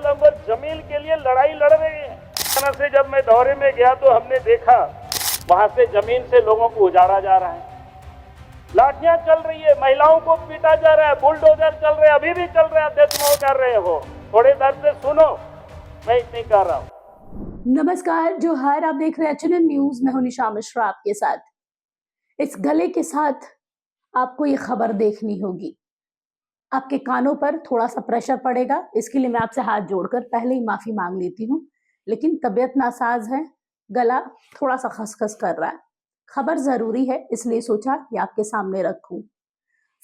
Number जमीन के लिए लड़ाई लड़ रहे हैं। तरह से जब मैं दौरे में गया तो हमने देखा वहां से जमीन से लोगों को उजाड़ा जा रहा है, लाठियां चल रही है, महिलाओं को पीटा जा रहा है, बुलडोजर चल रहे हैं, अभी भी चल रहे हैं, देशद्रोह कर रहे हो। थोड़े देर से सुनो, मैं इतनी कर रहा हूँ। नमस्कार, जोहार। आप देख रहे हैं एचएनएन न्यूज। मैं हूं निशा मिश्रा आपके साथ। इस गले के साथ आपको ये खबर देखनी होगी। आपके कानों पर थोड़ा सा प्रेशर पड़ेगा, इसके लिए मैं आपसे हाथ जोड़कर पहले ही माफी मांग लेती हूँ। लेकिन तबीयत नासाज है, गला थोड़ा सा खसखस कर रहा है। खबर जरूरी है, इसलिए सोचा कि आपके सामने रखूं।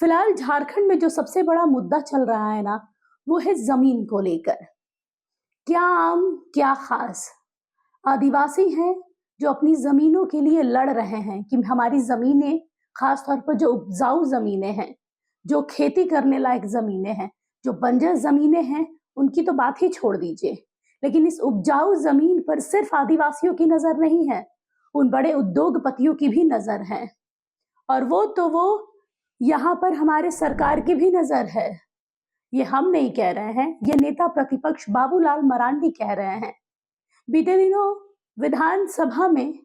फिलहाल झारखंड में जो सबसे बड़ा मुद्दा चल रहा है ना, वो है जमीन को लेकर। क्या आम क्या खास, आदिवासी हैं जो अपनी जमीनों के लिए लड़ रहे हैं कि हमारी जमीनें, खासतौर पर जो उपजाऊ जमीनें हैं, जो खेती करने लायक जमीनें हैं, जो बंजर जमीनें हैं, उनकी तो बात ही छोड़ दीजिए। लेकिन इस उपजाऊ जमीन पर सिर्फ आदिवासियों की नजर नहीं है, उन बड़े उद्योगपतियों की भी नजर है। और वो यहाँ पर हमारे सरकार की भी नजर है। ये हम नहीं कह रहे हैं, ये नेता प्रतिपक्ष बाबूलाल मरांडी कह रहे हैं। बीते दिनों विधानसभा में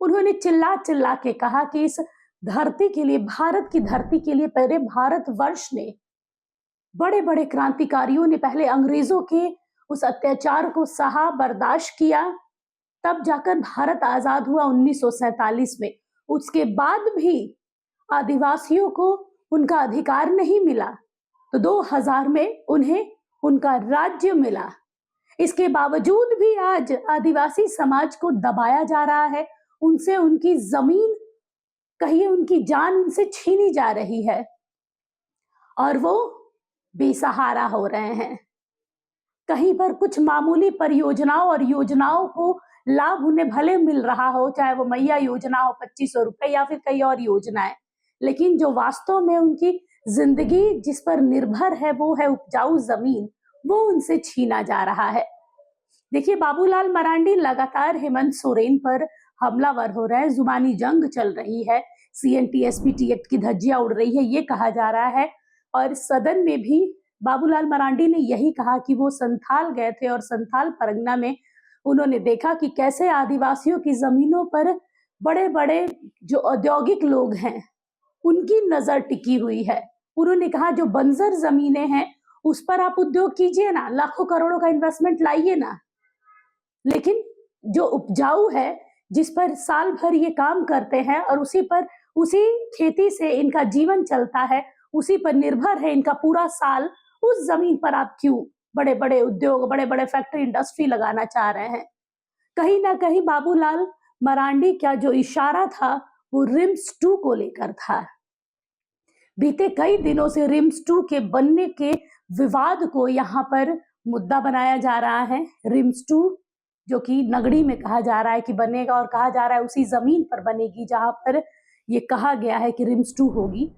उन्होंने चिल्ला चिल्ला के कहा कि इस धरती के लिए, भारत की धरती के लिए, पहले भारतवर्ष ने, बड़े बड़े क्रांतिकारियों ने पहले अंग्रेजों के उस अत्याचार को सहा, बर्दाश्त किया, तब जाकर भारत आजाद हुआ 1947 में। उसके बाद भी आदिवासियों को उनका अधिकार नहीं मिला, तो 2000 में उन्हें उनका राज्य मिला। इसके बावजूद भी आज आदिवासी समाज को दबाया जा रहा है, उनसे उनकी जमीन, कहिए उनकी जान उनसे छीनी जा रही है और वो बेसहारा हो रहे हैं। कहीं पर कुछ मामूली परियोजनाओं और योजनाओं को लाभ उन्हें भले मिल रहा हो, चाहे वो मैया योजना हो 2500 रुपए या फिर कई और योजनाएं, लेकिन जो वास्तव में उनकी जिंदगी जिस पर निर्भर है वो है उपजाऊ जमीन, वो उनसे छीना जा रहा है। देखिए, बाबूलाल मरांडी लगातार हेमंत सोरेन पर हमलावर हो रहे हैं, जुबानी जंग चल रही है, CNTSPT एक्ट की धज्जियां उड़ रही है, ये कहा जा रहा है। और सदन में भी बाबूलाल मरांडी ने यही कहा कि वो संथाल गए थे और संथाल परगना में उन्होंने देखा कि कैसे आदिवासियों की जमीनों पर बड़े बड़े जो औद्योगिक लोग हैं उनकी नजर टिकी हुई है। उन्होंने कहा जो बंजर जमीनें हैं उस पर आप उद्योग कीजिए ना, लाखों करोड़ों का इन्वेस्टमेंट लाइए ना, लेकिन जो उपजाऊ है, जिस पर साल भर ये काम करते हैं और उसी खेती से इनका जीवन चलता है, उसी पर निर्भर है इनका पूरा साल, उस जमीन पर आप क्यों बड़े बड़े उद्योग, बड़े बड़े फैक्ट्री, इंडस्ट्री लगाना चाह रहे हैं? कहीं ना कहीं बाबूलाल मरांडी का जो इशारा था वो रिम्स 2 को लेकर था। बीते कई दिनों से रिम्स 2 के बनने के विवाद को यहाँ पर मुद्दा बनाया जा रहा है। रिम्स 2 जो कि नगड़ी में कहा जा रहा है कि बनेगा, और कहा जा रहा है उसी जमीन पर बनेगी जहां पर ये कहा गया है कि रिम्स 2 होगी।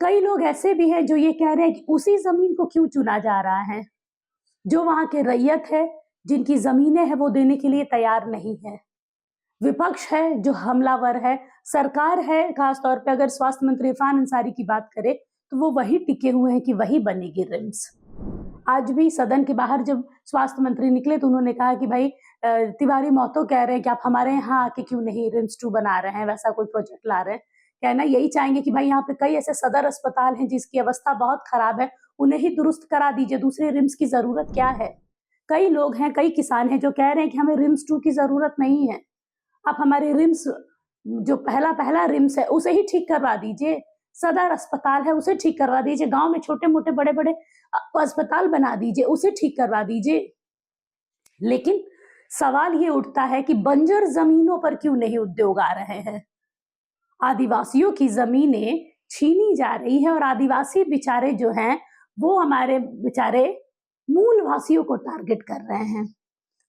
कई लोग ऐसे भी हैं जो ये कह रहे हैं कि उसी जमीन को क्यों चुना जा रहा है, जो वहां के रैयत है, जिनकी जमीनें हैं, वो देने के लिए तैयार नहीं है। विपक्ष है जो हमलावर है, सरकार है, खासतौर पे अगर स्वास्थ्य मंत्री इरफान अंसारी की बात करें तो वो वही टिके हुए हैं कि वही बनेगी रिम्स। आज भी सदन के बाहर जब स्वास्थ्य मंत्री निकले तो उन्होंने कहा कि भाई तिवारी महतो कह रहे हैं कि आप हमारे यहाँ आके क्यों नहीं रिम्स 2 बना रहे हैं, वैसा कोई प्रोजेक्ट ला रहे हैं। कहना यही चाहेंगे कि भाई यहाँ पे कई ऐसे सदर अस्पताल हैं जिसकी अवस्था बहुत खराब है, उन्हें ही दुरुस्त करा दीजिए, दूसरे रिम्स की जरूरत क्या है। कई लोग हैं, कई किसान हैं जो कह रहे हैं कि हमें रिम्स 2 की जरूरत नहीं है, आप हमारे रिम्स, जो पहला रिम्स है उसे ही ठीक करवा दीजिए, सदर अस्पताल है उसे ठीक करवा दीजिए, गांव में छोटे मोटे बड़े बड़े अस्पताल बना दीजिए, उसे ठीक करवा दीजिए। लेकिन सवाल ये उठता है कि बंजर जमीनों पर क्यों नहीं उद्योग आ रहे हैं? आदिवासियों की जमीनें छीनी जा रही है और आदिवासी बेचारे जो हैं वो हमारे बेचारे मूलवासियों को टारगेट कर रहे हैं।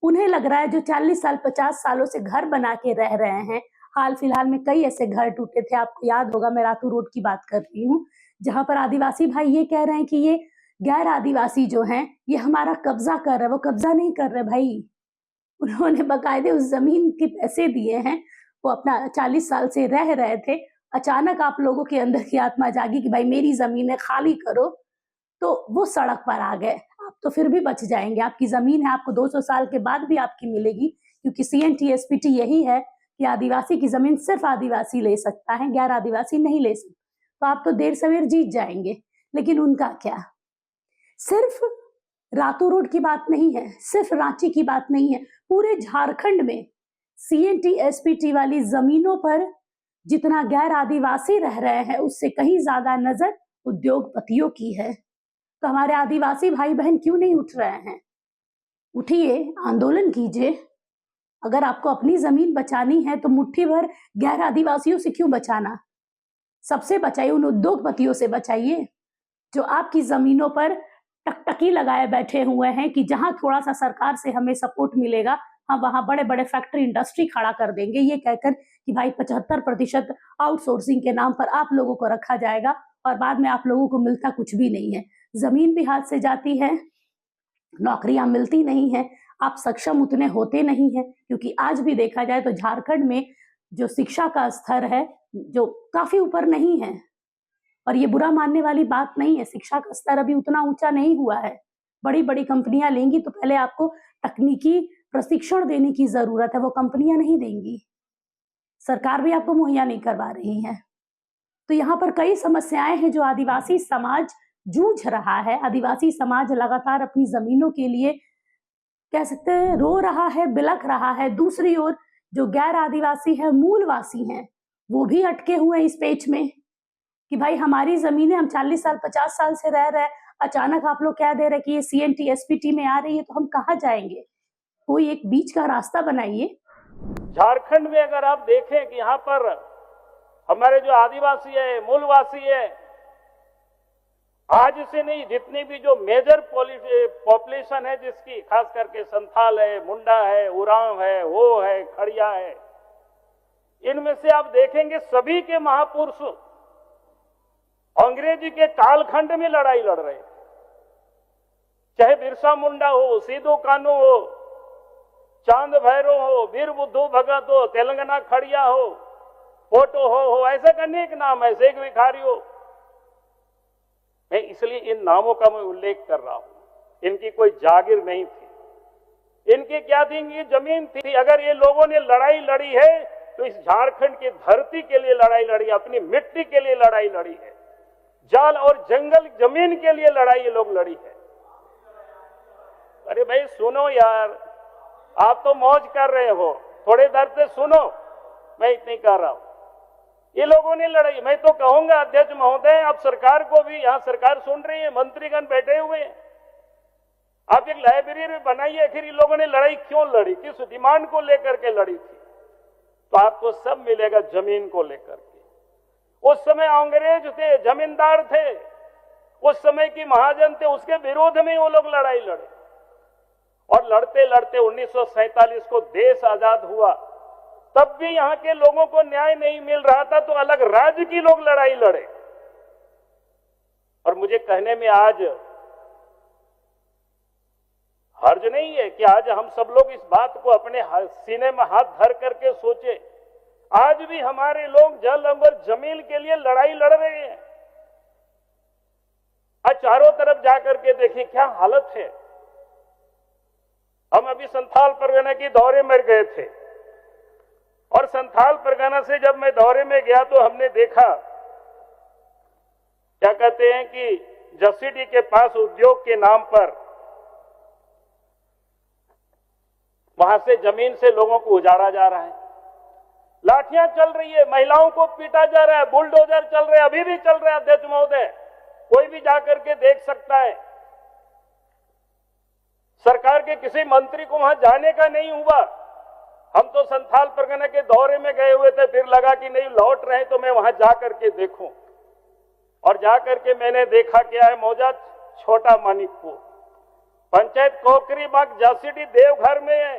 उन्हें लग रहा है जो 40 साल 50 सालों से घर बना के रह रहे हैं, हाल फिलहाल में कई ऐसे घर टूटे थे, आपको याद होगा, मैं रातू रोड की बात कर रही हूँ, जहां पर आदिवासी भाई ये कह रहे हैं कि ये गैर आदिवासी जो हैं ये हमारा कब्जा कर रहे हैं। वो कब्जा नहीं कर रहे भाई, उन्होंने बकायदे उस जमीन के पैसे दिए हैं, वो अपना 40 साल से रह रहे थे, अचानक आप लोगों के अंदर की आत्मा जागी कि भाई मेरी जमीनें खाली करो, तो वो सड़क पर आ गए। आप तो फिर भी बच जाएंगे, आपकी जमीन है, आपको 200 साल के बाद भी आपकी मिलेगी, क्योंकि CNTSPT यही है कि आदिवासी की जमीन सिर्फ आदिवासी ले सकता है, गैर आदिवासी नहीं ले सकता। तो आप तो देर सवेर जीत जाएंगे। लेकिन उनका क्या? सिर्फ रातों रोड की बात नहीं है, सिर्फ रांची की बात नहीं है, पूरे झारखंड में CNTSPT वाली जमीनों पर जितना गैर आदिवासी रह रहे हैं उससे कहीं ज्यादा नजर उद्योगपतियों की है। तो हमारे आदिवासी भाई बहन क्यों नहीं उठ रहे हैं? उठिए, आंदोलन कीजिए। अगर आपको अपनी जमीन बचानी है तो मुट्ठी भर गैर आदिवासियों से क्यों बचाना? सबसे बचाइए, उन उद्योगपतियों से बचाइए जो आपकी जमीनों पर टकटकी लगाए बैठे हुए हैं कि जहां थोड़ा सा सरकार से हमें सपोर्ट मिलेगा हम वहां बड़े बड़े फैक्ट्री इंडस्ट्री खड़ा कर देंगे, ये कहकर कि भाई 75% आउटसोर्सिंग के नाम पर आप लोगों को रखा जाएगा और बाद में आप लोगों को मिलता कुछ भी नहीं है। जमीन भी हाथ से जाती है, नौकरियां मिलती नहीं है, आप सक्षम उतने होते नहीं है। क्योंकि आज भी देखा जाए तो झारखंड में जो शिक्षा का स्तर है जो काफी ऊपर नहीं है, और ये बुरा मानने वाली बात नहीं है, शिक्षा का स्तर अभी उतना ऊंचा नहीं हुआ है। बड़ी बड़ी कंपनियां लेंगी तो पहले आपको तकनीकी प्रशिक्षण देने की जरूरत है, वो कंपनियां नहीं देंगी, सरकार भी आपको मुहैया नहीं करवा रही है। तो यहाँ पर कई समस्याएं हैं जो आदिवासी समाज जूझ रहा है। आदिवासी समाज लगातार अपनी जमीनों के लिए कह सकते हैं रो रहा है, बिलख रहा है। दूसरी ओर जो गैर आदिवासी है, मूलवासी हैं, वो भी अटके हुए हैं इस पेच में कि भाई हमारी जमीनें, हम 40 साल 50 साल से रह रहे हैं, अचानक आप लोग कह दे रहे कि ये CNTSPT में आ रही है तो हम कहाँ जाएंगे? कोई एक बीच का रास्ता बनाइए। झारखंड में अगर आप देखें कि यहाँ पर हमारे जो आदिवासी है, मूलवासी है, आज से नहीं जितनी भी जो मेजर पॉपुलेशन है जिसकी, खास करके संथाल है, मुंडा है, उरांव है, वो है, खड़िया है, इनमें से आप देखेंगे सभी के महापुरुष अंग्रेजी के कालखंड में लड़ाई लड़ रहे थे। चाहे बिरसा मुंडा हो, सीधो कानू हो, चांद भैरव हो, वीर बुद्धू भगत हो, तेलंगाना खड़िया हो, फोटो हो, ऐसे का अनेक नाम है, शेख भिखारी हो। मैं इसलिए इन नामों का मैं उल्लेख कर रहा हूं। इनकी कोई जागीर नहीं थी, इनकी क्या थी? इनकी जमीन थी। अगर ये लोगों ने लड़ाई लड़ी है तो इस झारखंड की धरती के लिए लड़ाई लड़ी, अपनी मिट्टी के लिए लड़ाई लड़ी है, जल और जंगल जमीन के लिए लड़ाई ये लोग लड़ी है। अरे भाई सुनो यार, आप तो मौज कर रहे हो, थोड़े देर से सुनो, मैं इतनी कर रहा हूं। ये लोगों ने लड़ाई, मैं तो कहूंगा अध्यक्ष महोदय, आप सरकार को भी, यहां सरकार सुन रही है, मंत्रीगण बैठे हुए हैं, आप एक लाइब्रेरी बनाइए, आखिर इन लोगों ने लड़ाई क्यों लड़ी, किस डिमांड को लेकर के लड़ी थी? तो आपको सब मिलेगा जमीन को लेकर के। उस समय अंग्रेज थे, जमींदार थे, उस समय की महाजन थे, उसके विरोध में वो लोग लड़ाई लड़े। और लड़ते लड़ते 1947 को देश आजाद हुआ, तब भी यहां के लोगों को न्याय नहीं मिल रहा था, तो अलग राज्य की लोग लड़ाई लड़े। और मुझे कहने में आज हर्ज नहीं है कि आज हम सब लोग इस बात को अपने सीने में हाथ धर करके सोचे, आज भी हमारे लोग जल और जमीन के लिए लड़ाई लड़ रहे हैं। आज चारों तरफ जाकर के देखें क्या हालत है। हम अभी संथाल परगना के दौरे में गए थे, और संथाल परगना से जब मैं दौरे में गया तो हमने देखा, क्या कहते हैं कि जसीडी के पास उद्योग के नाम पर वहां से जमीन से लोगों को उजाड़ा जा रहा है, लाठियां चल रही है, महिलाओं को पीटा जा रहा है, बुलडोजर चल रहे हैं, अभी भी चल रहे हैं अध्यक्ष महोदय, कोई भी जाकर के देख सकता है। सरकार के किसी मंत्री को वहां जाने का नहीं हुआ। हम तो संथाल परगना के दौरे में गए हुए थे, फिर लगा कि नहीं लौट रहे तो मैं वहां जाकर के देखूं, और जाकर के मैंने देखा क्या है मौजा, छोटा मानिकपुर पंचायत कोकरीबाग जासीडी देवघर में है।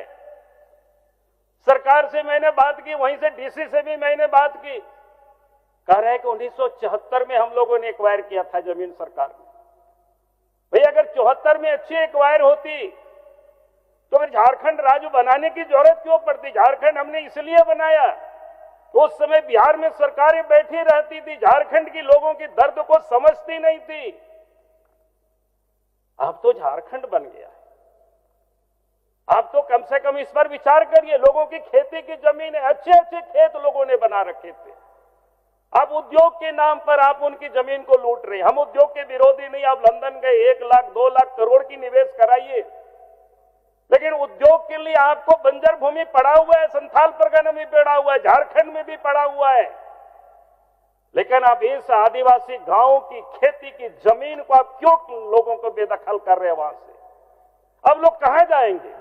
सरकार से मैंने बात की, वहीं से डीसी से भी मैंने बात की, कह रहे हैं कि 1974 में हम लोगों ने एक्वायर किया था जमीन सरकार में। भाई अगर 74 में अच्छी एक्वायर होती तो फिर झारखंड राज्य बनाने की जरूरत क्यों पड़ती? झारखंड हमने इसलिए बनाया, तो उस समय बिहार में सरकारें बैठी रहती थी, झारखंड की लोगों की दर्द को समझती नहीं थी। अब तो झारखंड बन गया है। आप तो कम से कम इस पर विचार करिए, लोगों की खेती की जमीन है, अच्छे अच्छे खेत लोगों ने बना रखे थे। अब उद्योग के नाम पर आप उनकी जमीन को लूट रहे हैं। हम उद्योग के विरोधी नहीं, आप लंदन गए 1 लाख 2 लाख करोड़ की निवेश कराइए, लेकिन उद्योग के लिए आपको बंजर भूमि पड़ा हुआ है, संथाल परगना में पड़ा हुआ है, झारखंड में भी पड़ा हुआ है, लेकिन अब इस आदिवासी गांव की खेती की जमीन को आप क्यों लोगों को बेदखल कर रहे हैं वहां से? अब लोग कहां जाएंगे?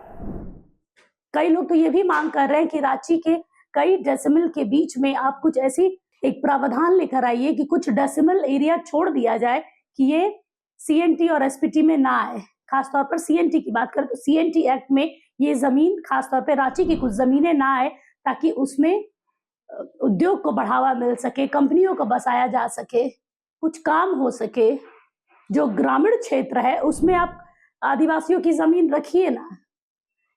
कई लोग तो ये भी मांग कर रहे हैं कि रांची के कई डेसिमल के बीच में आप कुछ ऐसी एक प्रावधान लेकर आइए कि कुछ डेसिमल एरिया छोड़ दिया जाए कि ये सीएनटी और एसपीटी में ना आए। खासतौर पर सीएनटी की बात करें तो सीएनटी एक्ट में ये जमीन, खासतौर पर रांची की कुछ जमीनें ना आए, ताकि उसमें उद्योग को बढ़ावा मिल सके, कंपनियों को बसाया जा सके, कुछ काम हो सके। जो ग्रामीण क्षेत्र है उसमें आप आदिवासियों की जमीन रखिए ना।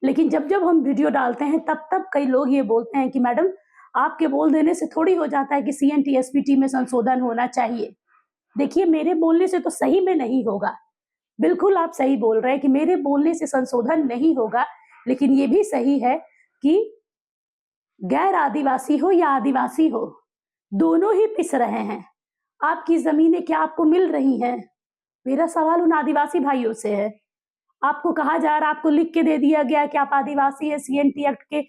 लेकिन जब जब हम वीडियो डालते हैं तब तब कई लोग ये बोलते हैं कि मैडम आपके बोल देने से थोड़ी हो जाता है कि सीएनटी एसपीटी में संशोधन होना चाहिए। देखिए, मेरे बोलने से तो सही में नहीं होगा, बिल्कुल आप सही बोल रहे हैं कि मेरे बोलने से संशोधन नहीं होगा, लेकिन ये भी सही है कि गैर आदिवासी हो या आदिवासी हो, दोनों ही पिस रहे हैं। आपकी जमीनें क्या आपको मिल रही हैं? मेरा सवाल उन आदिवासी भाइयों से है। आपको कहा जा रहा, आपको लिख के दे दिया गया कि आप आदिवासी है, सीएनटी एक्ट के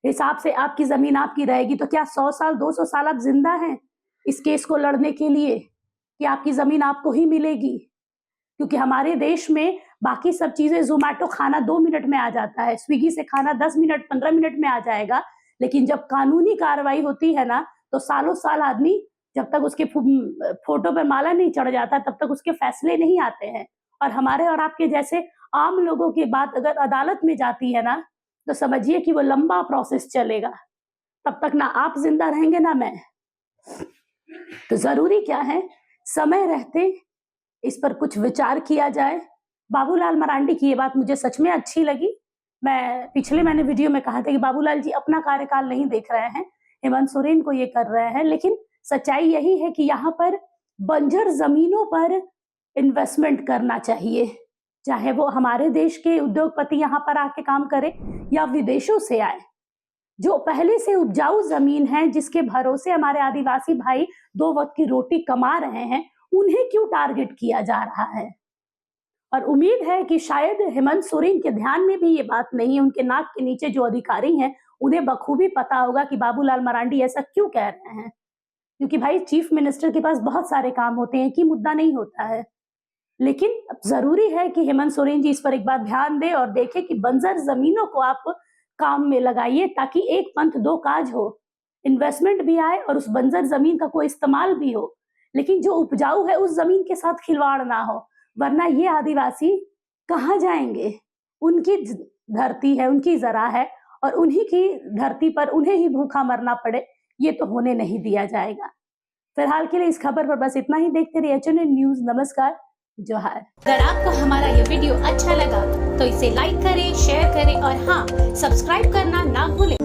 हिसाब से आपकी जमीन आपकी रहेगी, तो क्या 100 साल 200 साल आप जिंदा हैं इस केस को लड़ने के लिए कि आपकी जमीन आपको ही मिलेगी? क्योंकि हमारे देश में बाकी सब चीजें, जोमैटो खाना 2 मिनट में आ जाता है, स्विगी से खाना 10 मिनट 15 मिनट में आ जाएगा, लेकिन जब कानूनी कार्रवाई होती है ना तो सालों साल आदमी, जब तक उसके फोटो पर माला नहीं चढ़ जाता तब तक उसके फैसले नहीं आते हैं। और हमारे और आपके जैसे आम लोगों की बात अगर अदालत में जाती है ना तो समझिए कि वो लंबा प्रोसेस चलेगा, तब तक ना आप जिंदा रहेंगे ना मैं। तो जरूरी क्या है, समय रहते इस पर कुछ विचार किया जाए। बाबूलाल मरांडी की ये बात मुझे सच में अच्छी लगी। मैंने वीडियो में कहा था कि बाबूलाल जी अपना कार्यकाल नहीं देख रहे हैं, हेमंत सोरेन को ये कर रहे हैं, लेकिन सच्चाई यही है कि यहाँ पर बंजर जमीनों पर इन्वेस्टमेंट करना चाहिए, चाहे वो हमारे देश के उद्योगपति यहाँ पर आके काम करे या विदेशों से आए। जो पहले से उपजाऊ जमीन है, जिसके भरोसे हमारे आदिवासी भाई 2 वक्त की रोटी कमा रहे हैं, उन्हें क्यों टारगेट किया जा रहा है? और उम्मीद है कि शायद हेमंत सोरेन के ध्यान में भी ये बात नहीं है। उनके नाक के नीचे जो अधिकारी हैं उन्हें बखूबी पता होगा कि बाबूलाल मरांडी ऐसा क्यों कह रहे हैं, क्योंकि भाई चीफ मिनिस्टर के पास बहुत सारे काम होते हैं कि मुद्दा नहीं होता है। लेकिन अब जरूरी है कि हेमंत सोरेन जी इस पर एक बार ध्यान दें और देखें कि बंजर जमीनों को आप काम में लगाइए, ताकि एक पंथ 2 काज हो, इन्वेस्टमेंट भी आए और उस बंजर जमीन का कोई इस्तेमाल भी हो, लेकिन जो उपजाऊ है उस जमीन के साथ खिलवाड़ ना हो, वरना ये आदिवासी कहाँ जाएंगे? उनकी धरती है, उनकी जरा है, और उन्हीं की धरती पर उन्हें ही भूखा मरना पड़े, ये तो होने नहीं दिया जाएगा। फिलहाल के लिए इस खबर पर बस इतना ही। देखते रहिए HNN न्यूज। नमस्कार, जोहार। अगर आपको हमारा ये वीडियो अच्छा लगा तो इसे लाइक करें, शेयर करें और हाँ, सब्सक्राइब करना ना भूलें।